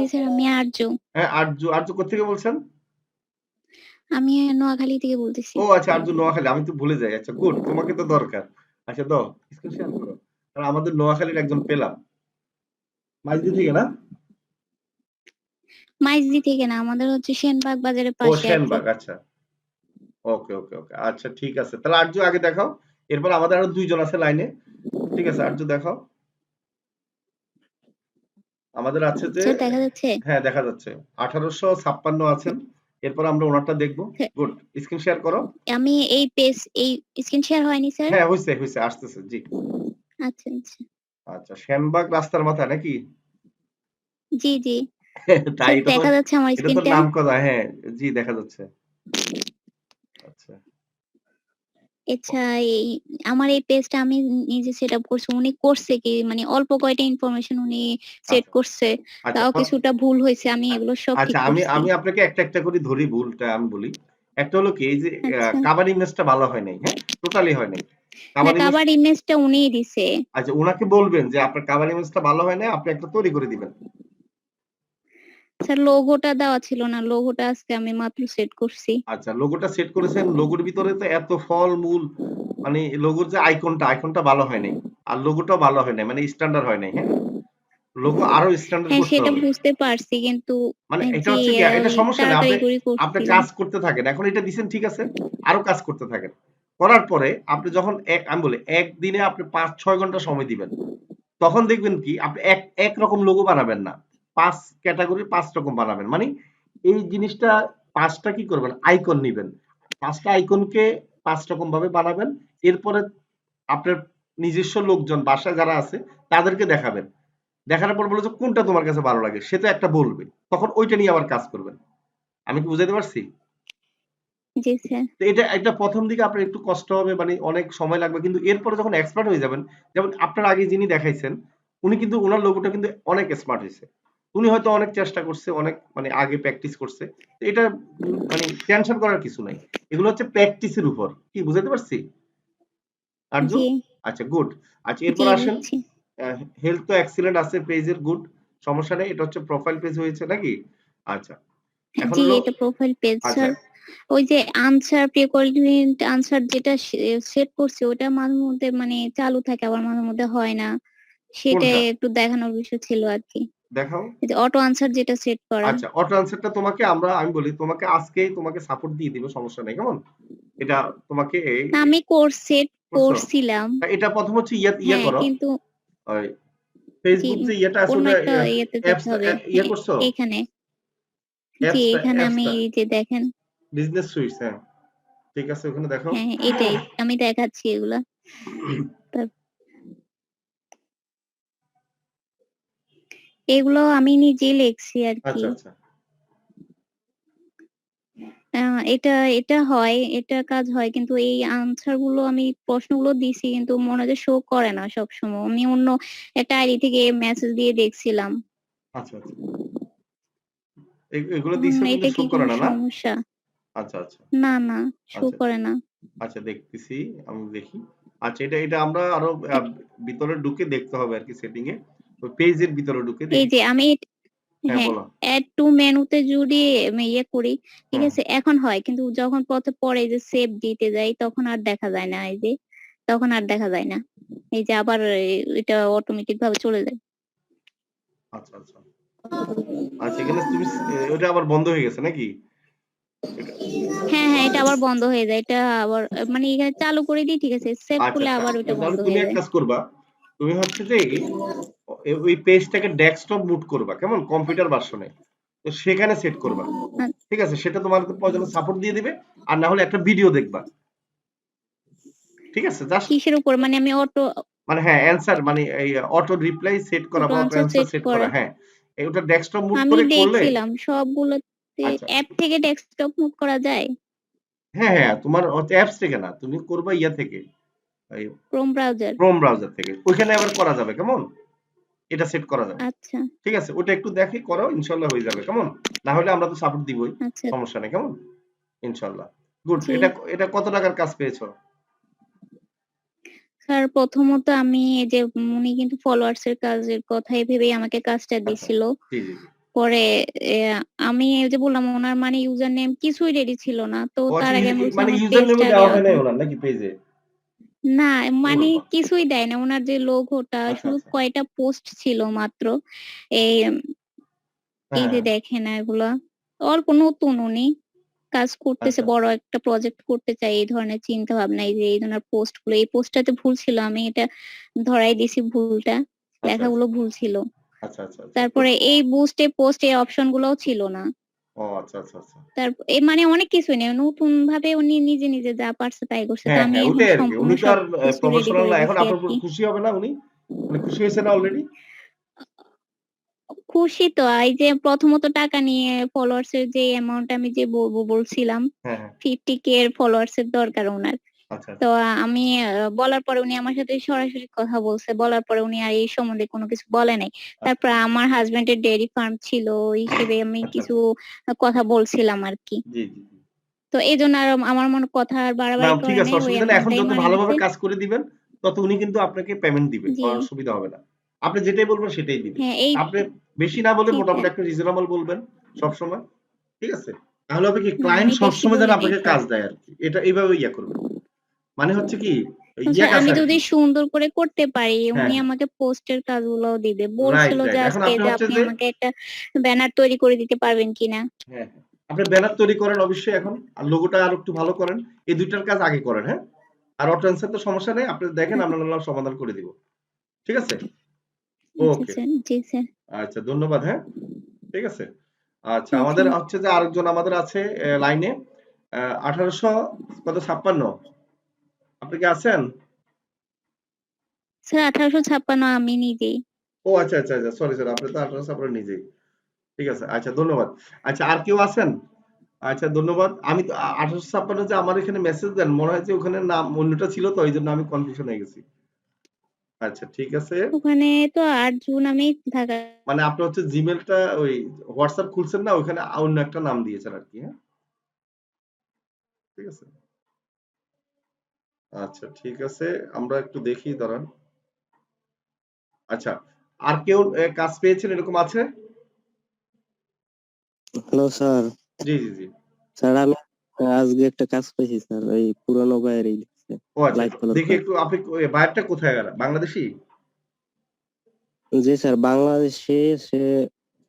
জি sir, আমি আরজু। হ্যাঁ আরজু, আরজু কোত্থেকে বলছেন? আমি নোয়াখালী থেকে বলতেছি। ও আচ্ছা, আরজু নোয়াখালী, আমি তো ভুলে যাই। আচ্ছা গুড, তোমাকে তো দরকার। আচ্ছা দাও, স্ক্রিন শেয়ার করো। কারণ আমাদের নোয়াখালীর একজন পেলাম। মাইজদি থেকে না? মাইজদি থেকে না, আমাদের হচ্ছে সেনবাগ বাজারের ও পাশে আর কি। সেনবাগ, আচ্ছা। ওকে ওকে ওকে, আচ্ছা ঠিক আছে। তাহলে আরজু আগে দেখাও, এরপর আমাদের আরো 2 জন আছে লাইনে। ঠিক আছে, আরজু দেখাও। আমাদের আছে যে, স্যার দেখা যাচ্ছে? হ্যাঁ দেখা যাচ্ছে 1856 আছেন। এরপর আমরা ওনারটা দেখবো। স্যার, গুড, স্ক্রিন শেয়ার করো। আমি এই স্ক্রিন শেয়ার হয়নি স্যার? হ্যাঁ হইছে হইছে, আসতেছে জি। আচ্ছা আচ্ছা। আচ্ছা, সেনবাগ রাস্তার মাথায় নাকি? জি জি। তাই, স্যার দেখা যাচ্ছে আমার এটা তো স্ক্রিনটা? নাম কথা, হ্যাঁ জি দেখা যাচ্ছে। আচ্ছা আচ্ছা, এই আমার এই পেজটা আমি নিজে সেট আপ করছি, উনি করছে কি মানে অল্প কয়টা ইনফরমেশন উনি সেট আচ্ছা করছে, আচ্ছা তাও কিছুটা ভুল হয়েছে, আমি আ- এগুলো সব আচ্ছা, ঠিক আমি করছি। আমি আপনাকে একটা একটা করে ধরি, ভুলটা আমি বলি। একটা হলো কি, এই যে আচ্ছা। কাভার ইমেজটা ভালো হয় নাই, হ্যাঁ টোটালি হয় নাই না, কাভার ইমেজ। কাভার ইমেজটা উনিই দিছে। আচ্ছা, উনাকে বলবেন যে আপনার কাভার ইমেজটা ভালো হয় না, আপনি একটা তৈরি করে দিবেন। স্যার লোগোটা দেওয়া ছিল না, লোগোটা আজকে আমি মাত্র সেট করছি। আচ্ছা, লোগোটা সেট করেছেন, লোগোর ভিতরে তো এত ফল মূল, মানে লোগোর যে আইকনটা ভালো হয় নাই, আর লোগোটাও ভালো হয় নাই, মানে স্ট্যান্ডার্ড হয় নাই, হ্যাঁ। লোগো আরো স্ট্যান্ডার্ড হ্যাঁ করতে সেটা হবে। বুঝতে পারছি, কিন্তু মানে এটা জি হচ্ছে কি, এটা ওই সমস্যা নেই, তাড়াতাড়ি আপনি করে আপনি করছিলাম। কাজ করতে থাকেন। এখন এটা দিছেন ঠিক আছে, আরো কাজ করতে থাকেন। করার পরে আপনি যখন আমি বলি একদিনে আপনি 5-6 ঘন্টা সময় দিবেন, তখন দেখবেন কি আপনি এক রকম লোগো বানাবেন না, 5 ক্যাটাগরি 5 রকম বানাবেন। মানে এই জিনিসটা 5টা কি করবেন, আইকন নিবেন, 5টা আইকনকে 5 রকম ভাবে বানাবেন। এরপরে আপনার নিজস্ব লোকজন বাসায় যারা আছে তাদেরকে দেখাবেন। দেখানোর পর বলে যে কোনটা তোমার কাছে ভালো লাগে, সে তো একটা বলবে, তখন ওইটা নিয়ে আবার কাজ করবেন। আমি কি বুঝাতে পারছি? জি স্যার। তো এটা প্রথম দিকে আপনার একটু কষ্ট হবে, মানে অনেক সময় লাগবে, কিন্তু এরপরে যখন এক্সপার্ট হয়ে যাবেন, যেমন আপনার আগে যিনি দেখাইছেন, উনি কিন্তু ওনার লোগোটা কিন্তু অনেক স্মার্ট হয়েছে। উনি হয়তো অনেক চেষ্টা করছে, অনেক মানে আগে প্র্যাকটিস করছে। তো এটা মানে টেনশন করার কিছু নাই। এগুলো হচ্ছে প্র্যাকটিসের উপর। কি বুঝাতে পারছি আরজু? জি আচ্ছা গুড। আচ্ছা জি এরপর আসেন, বুঝছি। হেলথ তো এক্সিলেন্ট আছে পেজের, গুড, সমস্যা নেই। এটা হচ্ছে প্রোফাইল পেজ হয়েছে নাকি? আচ্ছা, এখন জি হলো, এটা প্রোফাইল পেজ আচ্ছা স্যার। ওই যে আনসার প্রি কোয়ালিফাইড আনসার যেটা সেট করছি, ওটা মাঝে মধ্যে মানে চালু থাকে, আবার মাঝে মধ্যে হয় না, সেটাই কোনটা একটু দেখানোর বিষয় ছিল আর কি। দেখাও। এই যে অটো আনসার যেটা সেট করা। আচ্ছা, অটো আনসারটা তোমাকে আমি বলি, তোমাকে আজকেই তোমাকে সাপোর্ট দিয়ে দিব, সমস্যা নেই কেমন। এটা তোমাকে না, আমি কোর্স সেট করছো। করছিলাম। এটা প্রথম হচ্ছে ইয়া হ্যাঁ করো, কিন্তু ওই জি ফেসবুক যে ইয়েটা আছে অন্য ওটা, একটা ইয়েতে যেতে অ্যাপস হবে। ইয়ে করছো, এখানে জি অ্যাপসটা এখানে আমি অ্যাপসটা এই যে দেখেন। বিজনেস সুইটস, হ্যাঁ ঠিক আছে, ওখানে দেখাও। হ্যাঁ এটাই আমি দেখাচ্ছি এগুলা। তার- এগুলো আমি নিজেই লিখছি আর কি। আচ্ছা আচ্ছা এটা এটা হয়, এটা কাজ হয়, কিন্তু এই আনসার গুলো আমি প্রশ্নগুলো দিছি কিন্তু মনে হয় শো করে না সব সময়, আমি অন্য একটা আইডি থেকে মেসেজ দিয়ে দেখছিলাম। আচ্ছা আচ্ছা, এগুলো এখন দিছো কিন্তু এটা শো কি করে কোনো না, না? সমস্যা? আচ্ছা আচ্ছা না না, শো আচ্ছা করে না। আচ্ছা, দেখতেছি, আমি দেখি। আচ্ছা, এটা আমরা আরো ভিতরে ঢুকে দেখতে হবে আর কি, সেটিং এ ওই পেজের ভিতরে ঢুকে এই দেখি। যে আমি হ্যাঁ হ্যাঁ বলো। অ্যাড টু মেনুতে যদি আমি ইয়ে করি, ঠিক হুম, আছে এখন হয়, কিন্তু যখন পরে যে সেভ দিতে যাই তখন আর দেখা যায় না, এই যে তখন আর দেখা যায় না, এই যে আবার এটা অটোমেটিক ভাবে চলে যায়। আচ্ছা আচ্ছা আচ্ছা, এখানে তুমি ওটা আবার বন্ধ হয়ে গেছে নাকি? এটা হ্যাঁ হ্যাঁ এটা আবার বন্ধ হয়ে যায়, এটা আবার মানে এখানে চালু করে দিই, ঠিক আছে সেভ আচ্ছা, করলে আবার ওটা বন্ধ তাহলে তুমি হয়ে এক যায়। কাজ করবা, তুমি হচ্ছে যে ওই পেজটাকে ডেস্কটপ মুড করবা, কেমন, কম্পিউটার ভার্সনে, তো সেখানে সেট করবা। আ- ঠিক আছে, সেটা তোমার প্রয়োজনে সাপোর্ট দিয়ে দিবে। আর না হলে একটা ভিডিও দেখবা। ঠিক আছে, জাস্ট কিসের উপর মানে আমি অটো মানে, হ্যাঁ অ্যান্সার মানে এই অটো রিপ্লাই সেট করা অটো বা auto answer answer set set করা, করা হ্যাঁ। ওটা ডেস্কটপ মুড আমি করে করলে, দেখছিলাম সবগুলোতে। আচ্ছা, অ্যাপ থেকে ডেস্কটপ মুভ করা যায়? হ্যাঁ হ্যাঁ, তোমার অ্যাপস থেকে না, তুমি করবা ইয়া থেকে, এই ক্রোম ব্রাউজার? ক্রোম ব্রাউজার থেকে, ওইখানে আবার করা যাবে কেমন, এটা সেট করা যাবে। আচ্ছা ঠিক আছে, ওটা একটু দেখে করো, ইনশাল্লাহ হয়ে যাবে কেমন। না হলে আমরা তো সাপোর্ট দিবই, আচ্ছা। সমস্যা নেই কেমন, ইনশাল্লাহ। গুড। জি এটা কত টাকার কাজ পেয়েছো? স্যার, প্রথমত আমি এই যে উনি কিন্তু ফলোয়ার্স এর কাজের কথাই ভেবেই আমাকে কাজটা আচ্ছা, দিছিল। জি জি জি, পরে আমি ওই যে বললাম ওনার মানে ইউজার নেম কিছুই রেডি ছিল না, তো ও তার আচ্ছা, আগে আমি বলছি মানে আমার ইউজার পেজটা নেমও আগে দেওয়া হয় নাই ওনার নাকি পেজে? না ওরে মানে বাবা! কিছুই দেয় না, ওনার যে লোগোটা আচ্ছা, শুধু আচ্ছা। কয়টা পোস্ট ছিল মাত্র। এই এই হ্যাঁ, যে দেখেন না এগুলা অল্প নতুন, উনি কাজ করতেছে, আচ্ছা, বড় একটা প্রজেক্ট করতে চাই এই ধরনের চিন্তা ভাবনা। এই যে এই ধরনের পোস্ট গুলো, এই পোস্টটাতে ভুল ছিল, আমি এটা ধরাই দিছি ভুলটা, আচ্ছা, আচ্ছা, লেখাগুলো ভুল ছিল। আচ্ছা, আচ্ছা, আচ্ছা। তারপরে এই বুস্টে পোস্ট এই অপশন গুলোও ছিল না। ও আচ্ছা, আচ্ছা, আচ্ছা। মানে অনেক কিছুই নেই, নতুন ভাবে উনি নিজে নিজে যা পারছে তাই করছে, তো হ্যাঁ, আমি হ্যাঁ, এখন ওটাই আরকি। সম্পূর্ণ উনি তো আর সবকিছু রেডি প্রফেশনাল করে না। এখন দিছি আপনার আর উপর কি। খুশি হবে না উনি? মানে খুশি হয়েছে না অলরেডি? খুশি তো, এই যে প্রথমত টাকা নিয়ে ফলোয়ার্স এর যে অ্যামাউন্ট আমি যে বলছিলাম হ্যাঁ, হ্যাঁ। 50K এর ফলোয়ার্স এর দরকার ওনার। আচ্ছা, তো আচ্ছা, আমি বলার পরে উনি আমার সাথে সরাসরি কথা বলছে, বলার পরে উনি আর এই সম্বন্ধে কোনো কিছু বলে নাই। আচ্ছা, তারপর আমার হাজবেন্ডের ডেইরি ফার্ম ছিল, ওই হিসেবে আমি আচ্ছা, কিছু আচ্ছা। কথা বলছিলাম আর কি। জি, জি, জি। তো এই জন্য আর আমার মনে কথা আর না বাড়াবাড়ি ঠিক করে আছে, নাই, ওই অসুবিধা নেই। এখন অ্যামাউন্টটাই যত মারি ভালোভাবে দিছে। কাজ করে দিবেন, তত উনি কিন্তু আপনাকে পেমেন্ট দিবে। জি কোনো অসুবিধা হবে না। আপনি যেটাই বলবেন সেটাই দিবে। হ্যাঁ এই আপনি বেশি না বলে ঠিক মোটামুটি একটা রিজনেবল বলবেন সবসময়। ঠিক আছে? তাহলে হবে কি না ক্লায়েন্ট আমি বেশি সবসময় যেন বলি নাই আপনাকে স্যার। কাজ দেয় আরকি। এটা এইভাবে ইয়া করবেন। মানে হচ্ছে কি স্যার কাজ আমি যদি আরকি। সুন্দর করে করতে পারি হ্যাঁ, উনি হ্যাঁ। আমাকে পোস্টের কাজগুলোও দিবে। রাইট, বলছিল যে রাইট। এখন আজকে আপনি যে হচ্ছে আপনি যে আমাকে একটা ব্যানার তৈরি করে দিতে পারবেন কিনা। হ্যাঁ, হ্যাঁ। আপনি ব্যানার তৈরি করেন অবশ্যই এখন। আর লোগোটা আরো একটু ভালো করেন। এই ২ টার কাজ আগে করেন, হ্যাঁ? আর অটো অ্যানসার তো সমস্যা নেই। আপনি দেখেন আমরা নাহলে সমাধান করে দিব। ঠিক আছে? আচ্ছা ওকে। স্যার, জি স্যার। আচ্ছা ধন্যবাদ, হ্যাঁ? ঠিক আছে? আচ্ছা ওকে আমাদের হচ্ছে যে আরেকজন আমাদের আছে লাইনে ১৮০০ কত ৫৬ আপনি কি আছেন? স্যার 1856 আমি নিজেই। ও আচ্ছা, আচ্ছা, আচ্ছা। Sorry, sorry. আপনি তো ১৮০০ আপনার নিজেই। ঠিক আছে। আচ্ছা ধন্যবাদ। আচ্ছা আর কেউ আছেন? আচ্ছা ধন্যবাদ। আমি তো ১৮৫৬ যে আমার এখানে মেসেজ দেন মনে হয় যে ওখানে নাম অন্যটা ছিল তো এইজন্য আমি কনফিউশন হয়ে গেছি। আচ্ছা ঠিক আছে। ওখানে তো আরজু নামেই থাকা। মানে আপনি হচ্ছে জিমেইলটা ওই WhatsApp খুলছেন না ওখানে অন্য একটা নাম দিয়েছেন আরকি, হ্যাঁ? ঠিক আছে। আচ্ছা ঠিক আছে। আমরা একটু দেখি দাঁড়ান। আচ্ছা। আর কেউ কাজ পেয়েছেন এরকম আছে? Hello sir. জি, জি, জি। স্যার আমি আজকে একটা কাজ পেয়েছি স্যার, ওই পুরানো ভাইয়েরই লিখছে ও আচ্ছা। লাইট ফলোর দেখি কাজ। একটু আপনি বায়ারটা কোথায় গেল? বাংলাদেশী? জি স্যার, বাংলাদেশে সে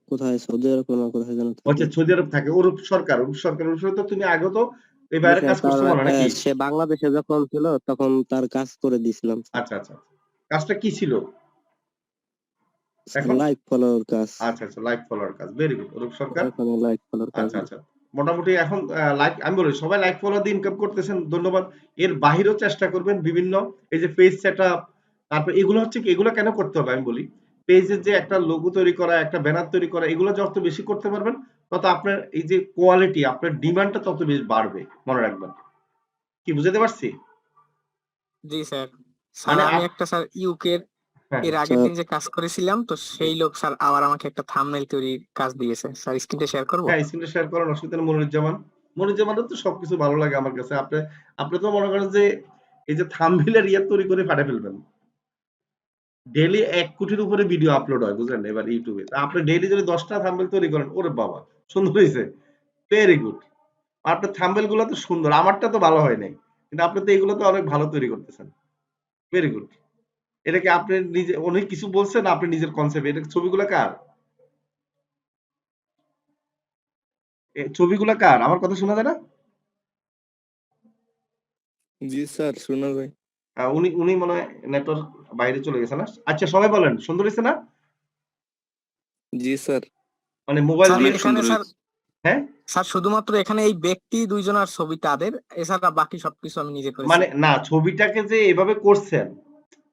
কোথায় সৌদি আরব না কোথায় যেন ও থাকে। আচ্ছা সৌদি আরব থাকে। অরূপ সরকার, অরূপ সরকার। অরূপ সরকার তো তুমি আগেও তো এই জি বাইরে স্যার, কাজ তার করছো মনে হয় নাকি? সে বাংলাদেশে যখন ছিল তখন তার কাজ করে দিয়েছিলাম স্যার। আচ্ছা, আচ্ছা। কাজটা কি ছিল স্যার এখন? লাইট ফলোর কাজ। আচ্ছা, আচ্ছা লাইক ফলোয়ার কাজ। Very good. অরূপ সরকার। এখন লাইট ফলোর কাজ। আচ্ছা, আচ্ছা। মোটামুটি এখন লাইক আমি বলি সবাই লাইক ফলোয়ার দিয়ে ইনকাম করতেছেন ধন্যবাদ। এর বাহিরেও চেষ্টা করবেন বিভিন্ন এই যে পেজ সেটআপ তারপর এগুলো হচ্ছে কি এগুলো কেন করতে হবে আমি বলি। পেজের যে একটা লোগো তৈরি করা, একটা ব্যানার তৈরি করা এগুলো যত বেশি করতে পারবেন তত আপনার এই যে কোয়ালিটি আপনার ডিমান্ডটা তত বেশি বাড়বে। মনে রাখবেন। কি বুঝাতে পারছি? জি স্যার। স্যার মানে আমি একটা স্যার ইউকে হ্যাঁ, এর হ্যাঁ। আগের স্যার দিন যে কাজ করেছিলাম তো সেই লোক স্যার আবার আমাকে একটা থাম্বনেইল তৈরির কাজ দিয়েছে। স্যার স্ক্রিনটা শেয়ার করব? হ্যাঁ, স্ক্রিনটা শেয়ার করেন অসুবিধা নেই মনিরুজ্জামান। মনিরুজ্জামানের তো সবকিছু ভালো লাগে আমার কাছে। আপনি তো মনে করেন যে এই যে থাম্বনেইল এর তৈরি করে পাঠিয়ে ফেলবেন। ডেইলি ১ কোটির উপরে ভিডিও আপলোড হয় বুঝলেন এবার ইউটিউবে। তা আপনি ডেইলি যদি ১০ টা থাম্বনেইল তৈরি করেন, ওরে বাবা! সুন্দর হইছে। Very good. আপনার থাম্বনেইল গুলো তো সুন্দর। আমারটা তো ভালো হয় নাই। কিন্তু আপনি তো এগুলো তো অনেক ভালো তৈরি করতেছেন। Very good. এটা কি আপনি নিজে উনি কিছু বলছে না আপনি নিজের কনসেপ্ট এটা ছবিগুলা কার? ছবিগুলা কার? আমার কথা শোনা যায় না? জি স্যার, শোনা যায়। উনি মনে হয় নেটওয়ার্ক বাইরে চলে গেছে না? আচ্ছা সবাই বলেন সুন্দর হইছে না? জি স্যার। মানে মোবাইল স্যার দিয়ে এখানে স্যার হ্যাঁ? স্যার শুধুমাত্র এখানে এই ব্যক্তি দুইজনের ছবি তাদের, এছাড়া বাকি সবকিছু আমি নিজে করেছি। মানে না ছবিটাকে যে এভাবে করছেন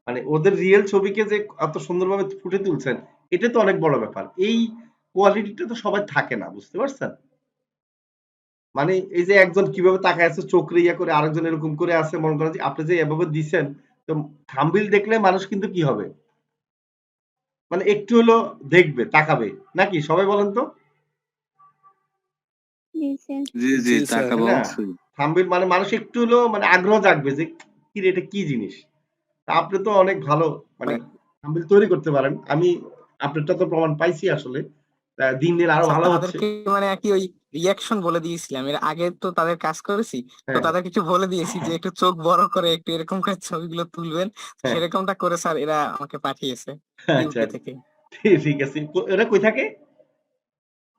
মানে ওদের রিয়েল ছবিকে যে এত সুন্দরভাবে ফুটে তুলছেন এটা তো অনেক বড় ব্যাপার। এই কোয়ালিটিটা তো সবাই থাকে না বুঝতে পারছেন? মানে এই যে একজন কিভাবে তাকায় আছে চোখ রে ইয়া করে আরেকজন এরকম করে আছে মনে করেন যে আপনি যে এভাবে দিছেন তো থাম্বনেইল দেখলে মানুষ কিন্তু কি হবে? মানে একটু হলো দেখবে, তাকাবে। নাকি সবাই বলেন তো? জি স্যার। জি জি, তাই তাকাবো না? অবশ্যই। থাম্বনেইল মানে মানুষ একটু হলেও মানে আগ্রহ জাগবে যে কিরে এটা কি জিনিস? তা আপনি তো অনেক ভালো মানে থাম্বনেইল তৈরি করতে পারেন। আমি আপনারটা তো প্রমাণ পাইছি আসলে। দিন দিন আরো ভালো হচ্ছে। তাদেরকে মানে আর কি ওই রিয়াকশন বলে দিয়েছিলাম, এর আগে তো তাদের কাজ করেছি, তো হ্যাঁ তাদের কিছু বলে দিয়েছি যে একটু চোখ বড় করে একটু এরকম করে ছবিগুলো তুলবেন, হ্যাঁ সেরকমটা করে স্যার এরা আমাকে পাঠিয়েছে আচ্ছা ইউকে থেকে। ঠিক আছে। এরা কই থাকে?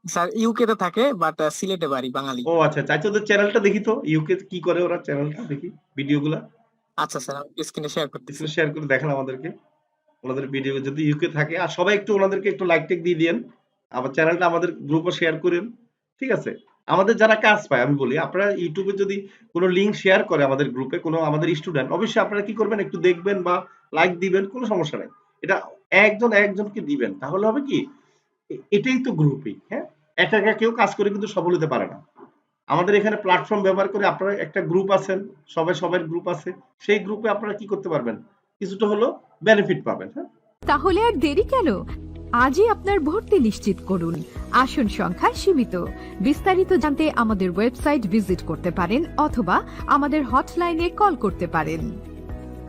স্যার ইউকে তে থাকে, বাট সিলেটে বাড়ি, বাঙালি। ও আচ্ছা আচ্ছা, ওদের চ্যানেলটা দেখি তো, ইউকে কি করে ওরা, চ্যানেলটা দেখি, ভিডিওগুলা আচ্ছা স্যার, আমি স্ক্রিনে শেয়ার করতেছি। স্ক্রিন শেয়ার করে দেখান আমাদেরকে ওনাদের ভিডিও যদি ইউকে থাকে। আর সবাই একটু ওনাদেরকে একটু লাইক টেক দিয়ে দিয়েন, আবার চ্যানেলটা আমাদের গ্রুপে শেয়ার করেন, ঠিক আছে? আমাদের যারা কাজ পায় আমি বলি, আপনারা ইউটিউবে যদি কোনো লিঙ্ক শেয়ার করে আমাদের গ্রুপে কোনো আমাদের স্টুডেন্ট, অবশ্যই আপনারা কি করবেন, একটু দেখবেন বা লাইক দিবেন, কোনো সমস্যা নাই। এটা একজন একজনকে দিবেন, তাহলে হবে কি, এটাই তো গ্রুপই। হ্যাঁ, একা একা কেউ কাজ করে কিন্তু সফল হতে পারে না। আমাদের এখানে প্ল্যাটফর্ম ব্যবহার করে আপনারা একটা গ্রুপ আছেন, সবাই সবার গ্রুপ আছে, সেই গ্রুপে আপনারা কি করতে পারবেন, কিছুটা হলো বেনিফিট পাবেন। হ্যাঁ, তাহলে আর দেরি কেন? আজই আপনার ভর্তি নিশ্চিত করুন। আসন সংখ্যা সীমিত। বিস্তারিত জানতে আমাদের ওয়েবসাইট ভিজিট করতে পারেন অথবা আমাদের হটলাইনে কল করতে পারেন।